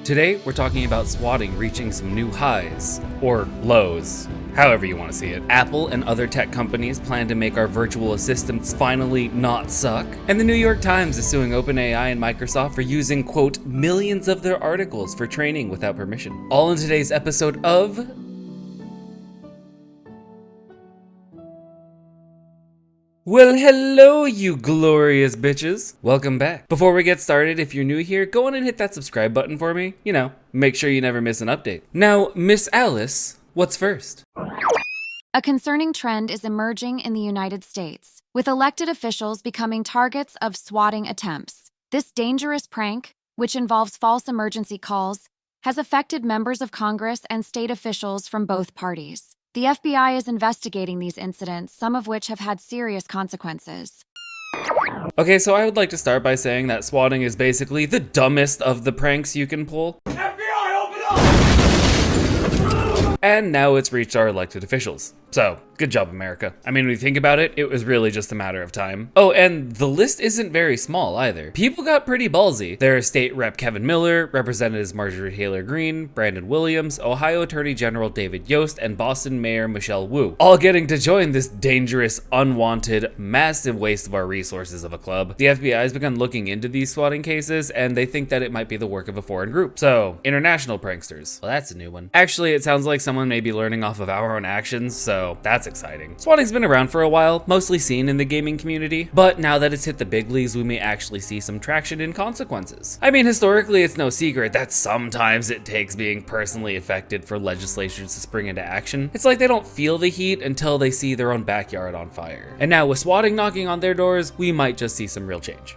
Today, we're talking about swatting reaching some new highs, or lows, however you want to see it. Apple and other tech companies plan to make our virtual assistants finally not suck. And the New York Times is suing OpenAI and Microsoft for using, quote, millions of their articles for training without permission. All in today's episode of Well, hello, you glorious bitches. Welcome back. Before we get started, if you're new here, go on and hit that subscribe button for me. You know, make sure you never miss an update. Now, Miss Alice, what's first? A concerning trend is emerging in the United States, with elected officials becoming targets of swatting attempts. This dangerous prank, which involves false emergency calls, has affected members of Congress and state officials from both parties. The FBI is investigating these incidents, some of which have had serious consequences. Okay, so I would like to start by saying that swatting is basically the dumbest of the pranks you can pull. FBI, open up! And now it's reached our elected officials. So, good job, America. I mean, when you think about it, it was really just a matter of time. Oh, and the list isn't very small either. People got pretty ballsy. There's State Rep Kevin Miller, Representatives Marjorie Taylor Greene, Brandon Williams, Ohio Attorney General David Yost, and Boston Mayor Michelle Wu, all getting to join this dangerous, unwanted, massive waste of our resources of a club. The FBI has begun looking into these swatting cases, and they think that it might be the work of a foreign group. So, international pranksters. Well, that's a new one. Actually, it sounds like someone may be learning off of our own actions, so that's exciting. Swatting's been around for a while, mostly seen in the gaming community, but now that it's hit the big leagues, we may actually see some traction and consequences. I mean, historically, it's no secret that sometimes it takes being personally affected for legislatures to spring into action. It's like they don't feel the heat until they see their own backyard on fire. And now with swatting knocking on their doors, we might just see some real change.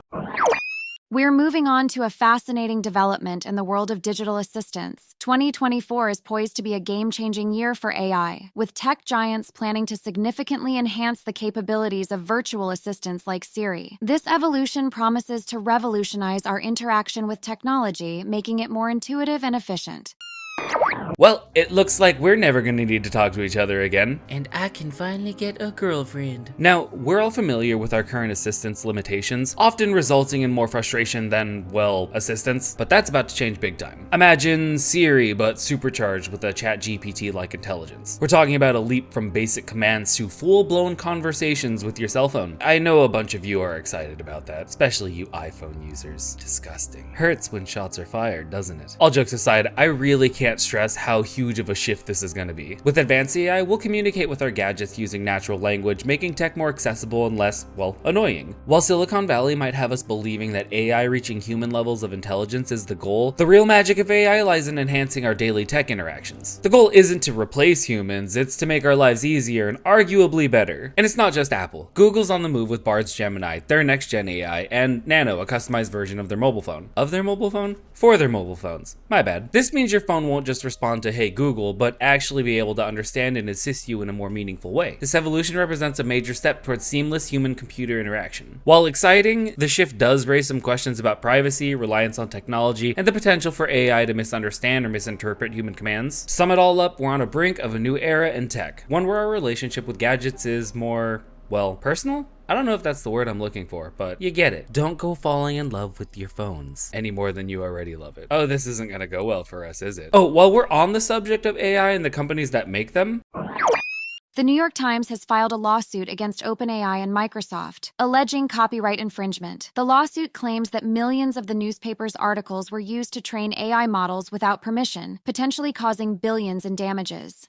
We're moving on to a fascinating development in the world of digital assistants. 2024 is poised to be a game-changing year for AI, with tech giants planning to significantly enhance the capabilities of virtual assistants like Siri. This evolution promises to revolutionize our interaction with technology, making it more intuitive and efficient. Well, it looks like we're never gonna need to talk to each other again. And I can finally get a girlfriend. Now, we're all familiar with our current assistant's limitations, often resulting in more frustration than, well, assistance, but that's about to change big time. Imagine Siri, but supercharged with a ChatGPT-like intelligence. We're talking about a leap from basic commands to full-blown conversations with your cell phone. I know a bunch of you are excited about that, especially you iPhone users. Disgusting. Hurts when shots are fired, doesn't it? All jokes aside, I really can't stress how huge of a shift this is going to be. With advanced AI, we'll communicate with our gadgets using natural language, making tech more accessible and less, well, annoying. While Silicon Valley might have us believing that AI reaching human levels of intelligence is the goal, the real magic of AI lies in enhancing our daily tech interactions. The goal isn't to replace humans, it's to make our lives easier and arguably better. And it's not just Apple. Google's on the move with Bard's Gemini, their next-gen AI, and Nano, a customized version of their mobile phone. Of their mobile phone? For their mobile phones. My bad. This means your phone won't just respond to "Hey Google," but actually be able to understand and assist you in a more meaningful way. This evolution represents a major step towards seamless human-computer interaction. While exciting, the shift does raise some questions about privacy, reliance on technology, and the potential for AI to misunderstand or misinterpret human commands. Sum it all up, we're on a brink of a new era in tech, one where our relationship with gadgets is more, well, personal? I don't know if that's the word I'm looking for, but you get it. Don't go falling in love with your phones any more than you already love it. Oh, this isn't gonna go well for us, is it? Oh, while we're on the subject of AI and the companies that make them, The New York Times has filed a lawsuit against OpenAI and Microsoft, alleging copyright infringement. The lawsuit claims that millions of the newspaper's articles were used to train AI models without permission, potentially causing billions in damages.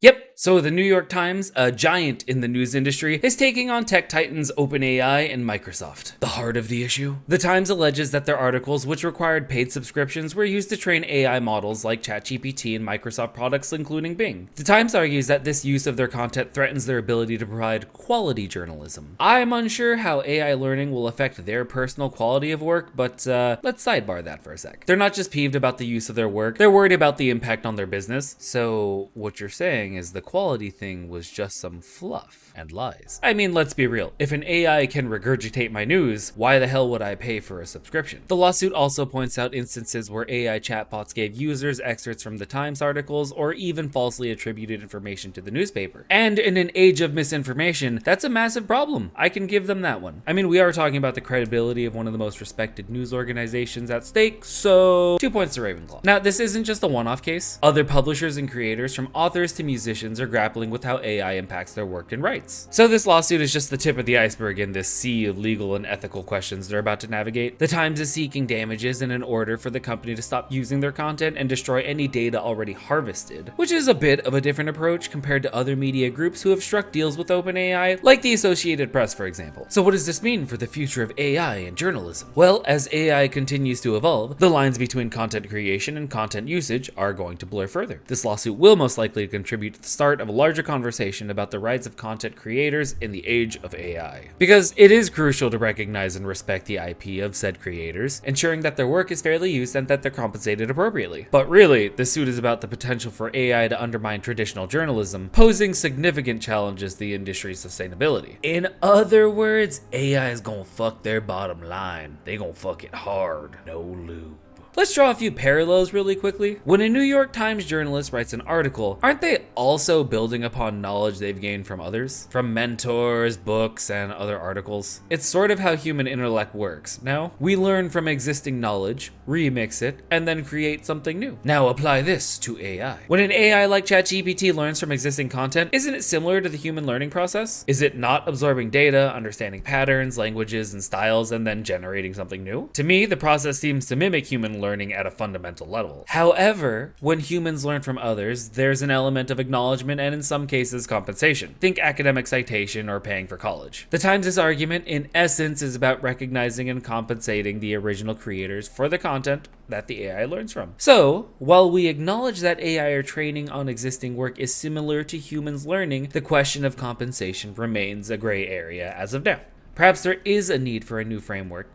Yep, so the New York Times, a giant in the news industry, is taking on tech titans OpenAI and Microsoft. The heart of the issue? The Times alleges that their articles, which required paid subscriptions, were used to train AI models like ChatGPT and Microsoft products, including Bing. The Times argues that this use of their content threatens their ability to provide quality journalism. I'm unsure how AI learning will affect their personal quality of work, but let's sidebar that for a sec. They're not just peeved about the use of their work, they're worried about the impact on their business. So what you're saying saying is the quality thing was just some fluff and lies. I mean, let's be real. If an AI can regurgitate my news, why the hell would I pay for a subscription? The lawsuit also points out instances where AI chatbots gave users excerpts from the Times articles or even falsely attributed information to the newspaper. And in an age of misinformation, that's a massive problem. I can give them that one. I mean, we are talking about the credibility of one of the most respected news organizations at stake, so 2 points to Ravenclaw. Now, this isn't just a one-off case. Other publishers and creators, from authors to musicians, are grappling with how AI impacts their work and rights. So this lawsuit is just the tip of the iceberg in this sea of legal and ethical questions they're about to navigate. The Times is seeking damages in an order for the company to stop using their content and destroy any data already harvested, which is a bit of a different approach compared to other media groups who have struck deals with OpenAI, like the Associated Press, for example. So what does this mean for the future of AI and journalism? Well, as AI continues to evolve, the lines between content creation and content usage are going to blur further. This lawsuit will most likely contribute to the start of a larger conversation about the rights of content creators in the age of AI. Because it is crucial to recognize and respect the IP of said creators, ensuring that their work is fairly used and that they're compensated appropriately. But really, the suit is about the potential for AI to undermine traditional journalism, posing significant challenges to the industry's sustainability. In other words, AI is gonna fuck their bottom line. They gonna fuck it hard. No lube. Let's draw a few parallels really quickly. When a New York Times journalist writes an article, aren't they also building upon knowledge they've gained from others? From mentors, books, and other articles? It's sort of how human intellect works, no? We learn from existing knowledge, remix it, and then create something new. Now apply this to AI. When an AI like ChatGPT learns from existing content, isn't it similar to the human learning process? Is it not absorbing data, understanding patterns, languages, and styles, and then generating something new? To me, the process seems to mimic human learning at a fundamental level. However, when humans learn from others, there's an element of acknowledgement and in some cases compensation. Think academic citation or paying for college. The Times' argument in essence is about recognizing and compensating the original creators for the content that the AI learns from. So, while we acknowledge that AI or training on existing work is similar to humans learning, the question of compensation remains a gray area as of now. Perhaps there is a need for a new framework,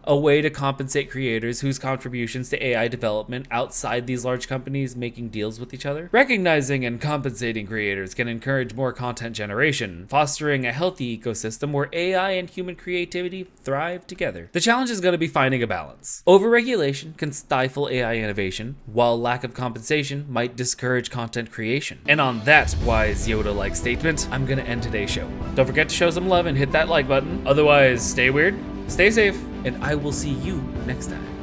a way to compensate creators whose contributions to AI development outside these large companies making deals with each other. Recognizing and compensating creators can encourage more content generation, fostering a healthy ecosystem where AI and human creativity thrive together. The challenge is going to be finding a balance. Overregulation can stifle AI innovation, while lack of compensation might discourage content creation. And on that wise Yoda-like statement, I'm going to end today's show. Don't forget to show some love and hit that like button. Otherwise, stay weird, stay safe, and I will see you next time.